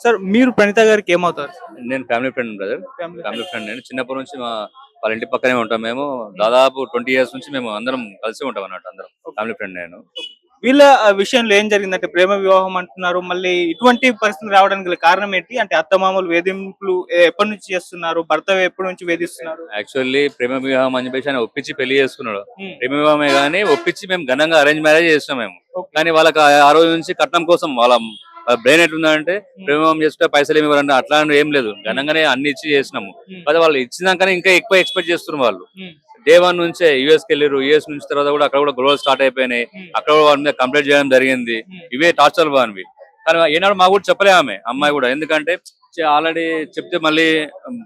Sir మీరు ప్రణీత గారికి ఏమవుతారు? నేను family friend brother. Family family friend నేను చిన్నప్పటి నుంచి వాళ్ళ ఇంటి పక్కనే ఉంటాం మేము. దాదాపు 20 ఇయర్స్ నుంచి మేము అందరం కలిసి ఉంటాం అన్నట్టు అందరం. ఫ్యామిలీ ఫ్రెండ్ నేను. వీళ్ళ విషయంలో ఏం జరిగిందంటే ప్రేమ వివాహం అంటున్నారు. మళ్ళీ ఇటువంటి పరిస్థితులు రావడానికి గల కారణం ఏంటి? అంటే అత్తమామలు వేధింపులు ఎప్పటి నుంచి చేస్తున్నారు? భర్త ఎప్పటి నుంచి వేధిస్తున్నారు? యాక్చువల్లీ ప్రేమ వివాహం అని చెప్పేసి ఆయన ఒప్పించి పెళ్లి చేసుకున్నాడు. హ్మ్. ప్రేమ వివాహమే కానీ ఒప్పించి మేము ఘనంగా అరేంజ్ మ్యారేజ్ చేసినాం మేము. ఓకే. కానీ వాళ్ళకి ఆ రోజు నుంచి కట్నం కోసం వాళ్ళ బ్రెయిన్ ఎట్లుందంటే ప్రేమ వివాహం చేసుకుంటే పైసలు ఏమి ఇవ్వాలంటే అట్లాంటి ఏం లేదు, ఘనంగానే అన్ని ఇచ్చి చేసినాము. అయితే వాళ్ళు ఇచ్చినాకనే ఇంకా ఎక్కువ ఎక్స్పెక్ట్ చేస్తున్నారు వాళ్ళు. డే 1 నుంచే యుఎస్ కి వెళ్ళారు. యుఎస్ నుంచి తర్వాత కూడా అక్కడ కూడా గొడవలు స్టార్ట్ అయిపోయినాయి. అక్కడ కూడా వాళ్ళ మీద కంప్లైంట్ చేయడం జరిగింది. ఇవే టార్చర్ బానివి. కానీ ఏనాడు మాకు కూడా చెప్పలే ఆమె అమ్మాయి కూడా, ఎందుకంటే ఆల్రెడీ చెప్తే మళ్ళీ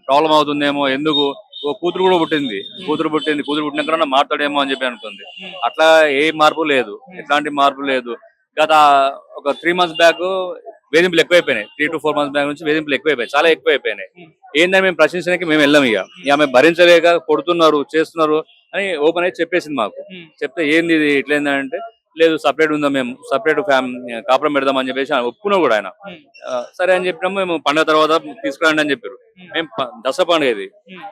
ప్రాబ్లం అవుతుందేమో, ఎందుకు ఓ కూతురు కూడా పుట్టింది. కూతురు పుట్టినాక మాట్లాడేమో అని చెప్పి అనుకుంది. అట్లా ఏ మార్పు లేదు, ఎట్లాంటి మార్పు లేదు. గత ఒక 3 months బ్యాక్ వేధింపులు ఎక్కువైపోయినాయి. 3 to 4 months బ్యాక్ నుంచి వేధింపులు ఎక్కువైపోయాయి, చాలా ఎక్కువైపోయినాయి. ఏందని మేము ప్రశ్నించడానికి మేము వెళ్ళాం. ఇక ఆమె భరించలేక కొడుతున్నారు చేస్తున్నారు అని ఓపెన్ అయితే చెప్పేసింది మాకు. చెప్తే ఏంది ఇది ఇట్లేందంటే, లేదు సపరేట్ ఉందాం, మేము సపరేట్ కాపురం పెడదాం అని చెప్పేసి ఒప్పుకున్నాం కూడా ఆయన. సరే అని చెప్పినాము. మేము పండుగ తర్వాత తీసుకురండి అని చెప్పారు. మేము దసరా పండుగ ఇది.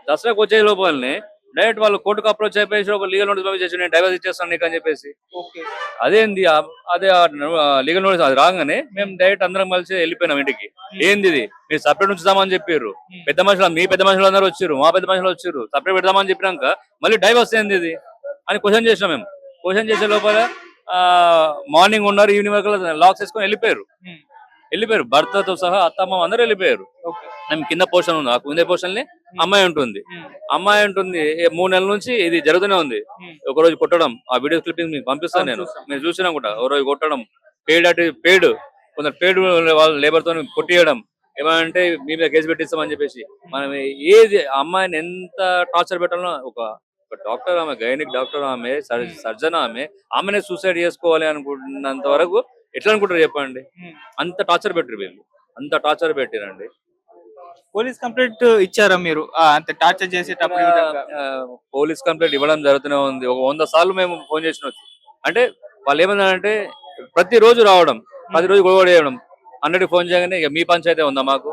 దసరాకు వచ్చే లోపలనే డైరెక్ట్ వాళ్ళు కోర్టుకు అప్రోచ్ అయిపోయి ఒక లీగల్ నోటీస్ పంపించేసి నేను డైవర్స్ ఇచ్చేస్తాను నీకు అని చెప్పేసి. అదేంది అదే లీగల్ నోటీస్ అది రాగానే మేము డైరెక్ట్ అందరం కలిసి వెళ్ళిపోయినాం ఇంటికి. ఏంది ఇది మీరు సపరేట్ ఉంచుదామని చెప్పారు. పెద్ద మనుషులు, మీ పెద్ద మనుషులు అందరూ వచ్చారు, మా పెద్ద మనుషులు వచ్చారు, సపరేట్ పెడదామని చెప్పినాక మళ్ళీ డైవర్స్ ఏంది ఇది అని క్వశ్చన్ చేసినాం. మేము క్వశ్చన్ చేసే లోపల మార్నింగ్ ఉన్నారు, ఈవినింగ్ వరకు లాక్స్ వేసుకొని వెళ్ళిపోయారు. భర్తతో సహా అత్తమ్మ అందరూ వెళ్ళిపోయారు. మేము కింద పోర్షన్ ఉంది, ఆ కింద పోర్షన్ అమ్మాయి ఉంటుంది. 3 నెలల నుంచి ఇది జరుగుతూనే ఉంది. ఒక రోజు కొట్టడం, ఆ వీడియో క్లిప్పింగ్ మీకు పంపిస్తాను నేను, మీరు చూసినా కూడా. ఒక రోజు కొట్టడం, పేడ్ కొందరు పేడ్ వాళ్ళ లేబర్ తో కొట్టియడం, ఏమంటే మీ మీద కేసు పెట్టిస్తామని చెప్పేసి. మనం ఏది అమ్మాయిని ఎంత టార్చర్ పెట్టాలనో, ఒక డాక్టర్ ఆమె, గైనిక్ డాక్టర్ ఆమె, సర్జన్ ఆమెనే సూసైడ్ చేసుకోవాలి అనుకుంటున్నంత వరకు ఎట్లా అనుకుంటారు చెప్పండి. అంత టార్చర్ పెట్టారు వీళ్ళు, అంత టార్చర్ పెట్టారండి. పోలీస్ కంప్లైంట్ ఇచ్చారా మీరు? అంతే టార్చర్ చేసేటప్పుడు పోలీస్ కంప్లైంట్ ఇవ్వడం జరుగుతూనే ఉంది. ఒక 100 సార్లు మేము ఫోన్ చేసినొచ్చు. అంటే వాళ్ళు ఏమన్నారంటే ప్రతిరోజు రావడం, ప్రతిరోజు గొడవ చేయడం, అన్నట్టు ఫోన్ చేయగానే ఇక మీ పంచాయతీ ఉందా మాకు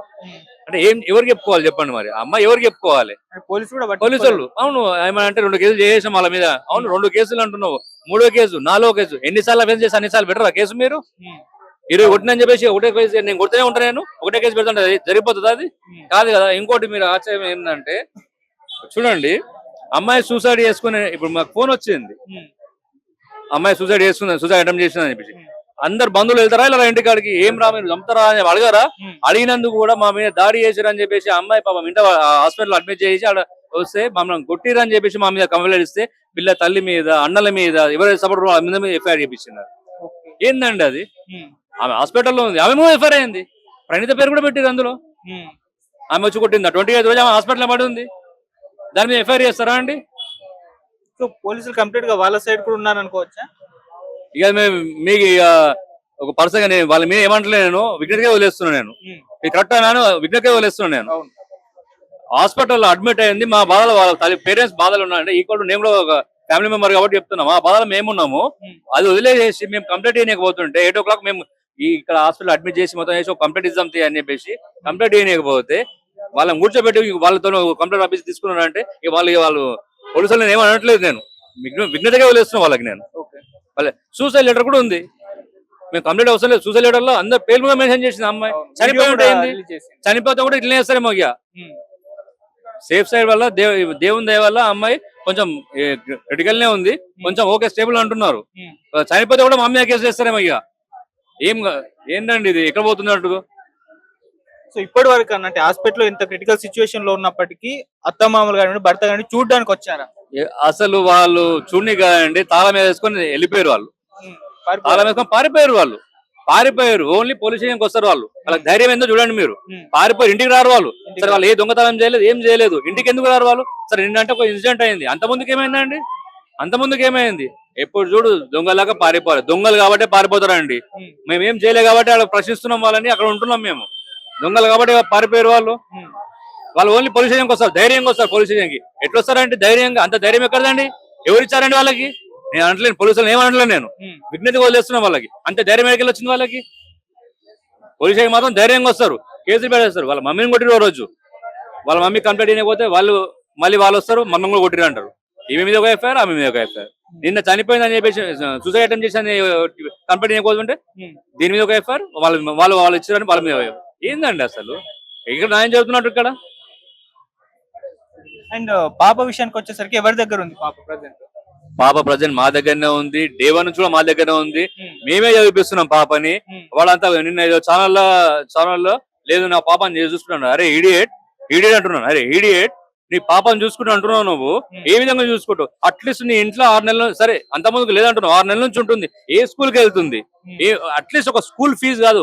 అంటే ఎవరికి చెప్పుకోవాలి చెప్పండి. మరి అమ్మాయి ఎవరికి చెప్పుకోవాలి? పోలీసు వాళ్ళు. అవును, ఏమంటే 2 కేసులు చేసాం వాళ్ళ మీద. అవును, 2 కేసులు అంటున్నావు, 3వ కేసు 4వ కేసు. ఎన్నిసార్లు అఫెన్స్ చేసి అన్నిసార్లు పెట్టరా కేసు మీరు? 20 కొట్టినని చెప్పేసి ఒకటే కేసు నేను కొడుతూనే ఉంటాను, నేను ఒకటే కేసు పెడుతుంటే జరిగిపోతుంది? అది కాదు కదా. ఇంకోటి మీరు ఆశ్చర్యం ఏంటంటే, చూడండి, అమ్మాయి సూసైడ్ చేసుకునే, ఇప్పుడు మాకు ఫోన్ వచ్చింది, అమ్మాయి సూసైడ్ అటెంప్ట్ చేసిందని చెప్పేసి. అందరు బంధువులు వెళ్తారా ఇలా ఇంటికాడికి? ఏం రా మీరు చంపుతారా అని అడగారా? అడిగినందుకు కూడా మా మీద దాడి చేశారని చెప్పేసి అమ్మాయి పాపం ఇంట హాస్పిటల్ అడ్మిట్ చేసి ఆడ వస్తే మమ్మల్ని కొట్టిరని చెప్పేసి మా మీద కంప్లైంట్ ఇస్తే, పిల్ల తల్లి మీద, అన్నల మీద ఎవరైతే సపోర్ట్ మీద ఎఫ్ఐఆర్ చేపించినారు. ఏందండి అది? ఆమె హాస్పిటల్లో ఉంది, ఆమె ఎఫ్ఐఆర్ అయింది. ప్రణీత పేరు కూడా పెట్టింది అందులో. ఆమె వచ్చి కొట్టిందా? 25th రోజు ఆమె హాస్పిటల్ పడి ఉంది, దాని మీద ఎఫ్ఐఆర్ చేస్తారా అండి? సో పోలీసులు కంప్లీట్ గా వాళ్ళ సైడ్ కూడా ఉన్నారు అనుకోవచ్చా? ఇక మేము మీకు ఇక ఒక పర్సన్ గా నేను వాళ్ళ మీద ఏమంటలేదు, నేను విజ్ఞతగా వదిలేస్తున్నాను. నేను ఇది కరెక్ట్ అయినా విజ్ఞతగా వదిలేస్తున్నాను. నేను హాస్పిటల్లో అడ్మిట్ అయింది. మా బాధలు వాళ్ళ తల్లి పేరెంట్స్ బాధలు ఉన్నాయంటే ఈక్వల్ నేను కూడా ఒక ఫ్యామిలీ మెంబర్ కాబట్టి చెప్తున్నాం. ఆ బాధలు మేమున్నాము, అది వదిలేసి మేము కంప్లైంట్ చేయకపోతుంటే 8 o'clock మేము ఇక్కడ హాస్పిటల్ అడ్మిట్ చేసి మొత్తం చేసి ఒక కంప్లైంట్ ఇద్దాం అని చెప్పేసి కంప్లైంట్ చేయకపోతే వాళ్ళని కూర్చోబెట్టి వాళ్ళతో కంప్లైంట్ ఆఫీస్ తీసుకున్నాను అంటే వాళ్ళు పోలీసులు నేను ఏమనట్లేదు, నేను విజ్ఞతగా వదిలేస్తున్నాను వాళ్ళకి. నేను సూసైడ్ లెటర్ కూడా ఉంది, మేము కంప్లీట్ అవసరం లేదు. సూసైడ్ లెటర్ లో అందరు పేర్లు కూడా మెన్షన్ చేసింది. అమ్మాయి చనిపోతే కూడా ఇట్లనే చేస్తారేమో. ఇక సేఫ్ సైడ్ వల్ల దేవుని దయ వల్ల అమ్మాయి కొంచెం క్రిటికల్ నే ఉంది, కొంచెం ఓకే స్టేబుల్ అంటున్నారు. చనిపోతే కూడా మా అమ్మాయి కేసు చేస్తారేమో. ఇక ఏంటండి ఇది ఎక్కడ పోతున్నట్టు? సో ఇప్పటి వరకు అంటే హాస్పిటల్ ఇంత క్రిటికల్ సిచ్యువేషన్ లో ఉన్నప్పటికీ అత్తమామలు కానీ భర్త కానీ చూడడానికి వచ్చారా? అసలు వాళ్ళు చూడని కాదండి, తాళం వేసుకొని వెళ్ళిపోయారు. వాళ్ళు తాళం వేసుకొని పారిపోయారు. ఓన్లీ పోలీస్ స్టేషన్కి వస్తారు వాళ్ళు. వాళ్ళకి ధైర్యం ఏందో చూడండి మీరు. పారిపోయారు, ఇంటికి రారు వాళ్ళు. సరే వాళ్ళు ఏ దొంగతనం చేయలేదు, ఏం చేయలేదు, ఇంటికి ఎందుకు రారు వాళ్ళు? సరే నిన్నంటే ఒక ఇన్సిడెంట్ అయింది, అంత ముందుకు ఏమైంది? ఎప్పుడు చూడు దొంగలాగా పారిపోవాలి. దొంగలు కాబట్టి పారిపోతారండి. మేము ఏం చేయలేదు కాబట్టి అక్కడ ప్రశ్నిస్తున్నాం వాళ్ళని, అక్కడ ఉంటున్నాం మేము. దొంగలు కాబట్టి పారిపోయారు వాళ్ళు. ఓన్లీ పోలీస్ స్టేషన్కి వస్తారు, ధైర్యంగా వస్తారు. పోలీస్ స్టేషన్కి ఎట్లా వస్తారంటే ధైర్యంగా? అంత ధైర్యం ఎక్కడదండి? ఎవరు ఇచ్చారండి వాళ్ళకి? నేను అనట్లేను, పోలీసులు ఏమనట్లేదు, నేను విజ్ఞతగా వదిలేస్తున్నాను వాళ్ళకి. అంత ధైర్యం ఎక్కడికి వచ్చింది వాళ్ళకి? పోలీస్ స్టేషన్ మాత్రం ధైర్యంగా వస్తారు. కేసులు పెట్టేస్తారు. వాళ్ళ మమ్మీని కొట్టిన రోజు వాళ్ళ మమ్మీ కంప్లైంట్ చేయకపోతే వాళ్ళు మళ్ళీ వాళ్ళు వస్తారు, మమ్మల్ని కూడా కొట్టిరు అంటారు. ఈమె మీద ఒక ఎఫ్ఐఆర్, ఆమె మీద ఒక ఎఫ్ఐఆర్. నిన్న చనిపోయిందని చెప్పేసి సూసైడ్ అటెంప్ట్ చేసి కంప్లైంట్ చేయకపోతుంటే దీని మీద ఒక ఎఫ్ఐఆర్, వాళ్ళు ఇచ్చారని వాళ్ళ మీద ఏందండి అసలు ఇక్కడ న్యాయం చెబుతున్నట్టు ఇక్కడ. అండ్ పాప విషయానికి వచ్చేసరికి ఎవరి దగ్గర ఉంది పాప ప్రజెంట్? పాప ప్రజెంట్ మా దగ్గరనే ఉంది, డే 1 నుంచి కూడా మా దగ్గరనే ఉంది. మేమే చదివిపిస్తున్నాం పాపని. వాళ్ళంతా నిన్న ఏదో ఛానల్లో లేదు నా పాపని చూసుకున్నాను. అరే ఇడియట్ అంటున్నాను. అరే ఇడియట్, నీ పాపని చూసుకుంటూ అంటున్నావు నువ్వు, ఏ విధంగా చూసుకుంటావు? అట్లీస్ట్ నీ ఇంట్లో 6 నెలలు, సరే అంత ముందుకు లేదంటున్నావు, 6 నెలల నుంచి ఉంటుంది. ఏ స్కూల్కి వెళ్తుంది? అట్లీస్ట్ ఒక స్కూల్ ఫీజు కాదు,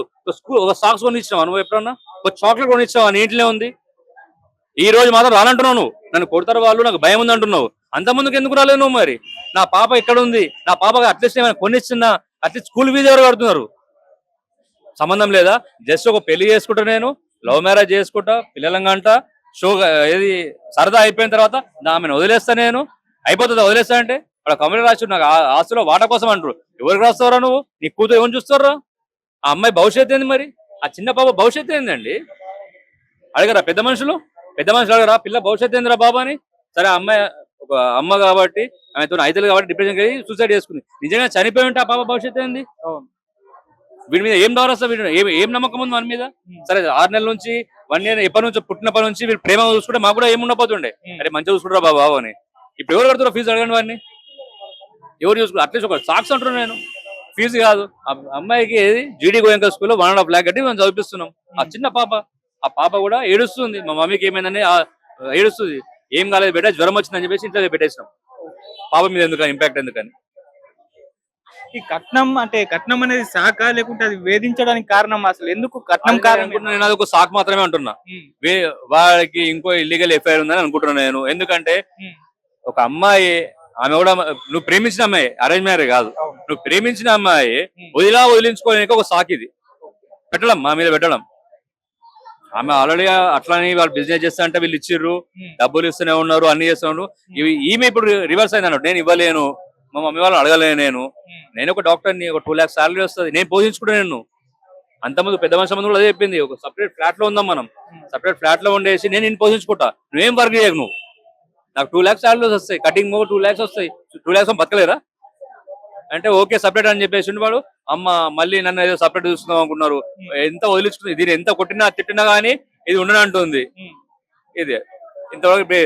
ఒక సాక్స్ కొనిచ్చినావా నువ్వు ఎప్పుడన్నా? ఒక చాక్లెట్ కొనిచ్చావా? నీ ఇంట్లో ఉంది. ఈ రోజు మాత్రం రానంటున్నావు నువ్వు, నన్ను కొడతారు వాళ్ళు, నాకు భయం ఉంది అంటున్నావు. అంత ముందుకు ఎందుకు రాలేదు నువ్వు? మరి నా పాప ఎక్కడ ఉంది? నా పాపకి అట్లీస్ట్ ఏమైనా కొనిచ్చినా, అట్లీస్ట్ స్కూల్ ఫీజు ఎవరు కడుతున్నారు? సంబంధం లేదా? జస్ట్ ఒక పెళ్లి చేసుకుంటా, నేను లవ్ మ్యారేజ్ చేసుకుంటా, పిల్లలంగంట షో ఏది సరదా అయిపోయిన తర్వాత ఆమెను వదిలేస్తా, నేను అయిపోతుంది వదిలేస్తా అంటే అక్కడ కమిటీ రాసి నాకు ఆస్తులో వాటా కోసం అంటారు. ఎవరికి రాస్తారా నువ్వు? నీ కూతురు ఎవరిని చూస్తారా? ఆ అమ్మాయి భవిష్యత్తు ఏంది? మరి ఆ చిన్న పాప భవిష్యత్తు ఏందండి? అడగరా పెద్ద మనుషులు అడగరా పిల్ల భవిష్యత్తు ఏందిరా బాబా అని? సరే అమ్మాయి ఒక అమ్మ కాబట్టి, ఆమెతో ఐదులు కాబట్టి డిప్రెషన్ కలిగి సూసైడ్ చేసుకుంది. నిజంగా చనిపోయి ఉంటే ఆ పాప భవిష్యత్తు ఏంది? వీడి మీద ఏం డౌర్ వస్తుంది? వీడి ఏం నమ్మకం ఉంది మన మీద? సరే 6 నెలల నుంచి 1 ఇయర్ ఎప్పటి నుంచి పుట్టినప్పటి నుంచి వీళ్ళు ప్రేమ చూసుకుంటే మాకు కూడా ఏముండపోతుండే. అరే మంచిగా చూసుకుంటారా బాబు అని. ఇప్పుడు ఎవరు కడుతున్నారు ఫీజు? అడగండి వాడిని, ఎవరు చూసుకుంటారు? అట్లీస్ట్ ఒక సాక్స్ అంటున్నాను నేను, ఫీజు కాదు. అమ్మాయికి ఏది జీడీ గోయంక స్కూల్లో 1.5 lakh కట్టి మనం చదివిస్తున్నాం. ఆ చిన్న పాప, ఆ పాప కూడా ఏడుస్తుంది, మా మమ్మీకి ఏమైందని ఏడుస్తుంది. ఏం కాలేదు బేటా, జ్వరం వచ్చిందని చెప్పేసి ఇంట్లో పెట్టేసినాం. పాప మీద ఎందుకని ఇంపాక్ట్ ఎందుకని? ఈ కట్నం అంటే కట్నం అనేది శాఖ లేకుంటే అది వేధించడానికి కారణం? అసలు ఎందుకు కట్నం కారణం? నేను అది ఒక సాక్ మాత్రమే అంటున్నా. వాడికి ఇంకో ఇల్లీగల్ ఎఫ్ఐఆర్ ఉందని అనుకుంటున్నాను నేను. ఎందుకంటే ఒక అమ్మాయి, ఆమె కూడా నువ్వు ప్రేమించిన అమ్మాయి, అరేంజ్ మ్యారేజ్ కాదు, నువ్వు ప్రేమించిన అమ్మాయి వదిలించుకోలేక ఒక సాక్ ఇది పెట్టడం, మా మీద పెట్టడం. ఆమె ఆల్రెడీ అట్లానే వాళ్ళు బిజినెస్ చేస్తా అంటే వీళ్ళు ఇచ్చిర్రు, డబ్బులు ఇస్తూనే ఉన్నారు, అన్ని చేస్తున్నారు. ఈమె ఇప్పుడు రివర్స్ అయింది అన్నట్టు. నేను ఇవ్వలేను, మా మమ్మీ వాళ్ళు అడగలేను, నేను ఒక డాక్టర్ని, ఒక 2 lakhs శాలరీ వస్తుంది, నేను పోషించుకుంటాను. నేను అంతమంది పెద్ద మనిషి సంబంధం కూడా అదే చెప్పింది. ఒక సపరేట్ ఫ్లాట్ లో ఉందాం మనం, సపరేట్ ఫ్లాట్ లో ఉండేసి నేను పోషించుకుంటా, నువ్వేం వర్క్ చేయకు, నువ్వు నాకు 2 lakhs శాలరీస్ వస్తాయి, కటింగ్ 2 lakhs వస్తాయి, 2 lakhs బతకలేరా అంటే ఓకే సపరేట్ అని చెప్పేసి వాడు. అమ్మ మళ్ళీ నన్ను ఏదో సపరేట్ చూస్తున్నాం అనుకున్నారు. ఎంత వదిలించుకుంది, దీన్ని ఎంత కొట్టినా తిట్టినా గానీ ఇది ఉండనంటుంది. ఇది ఇంతవరకు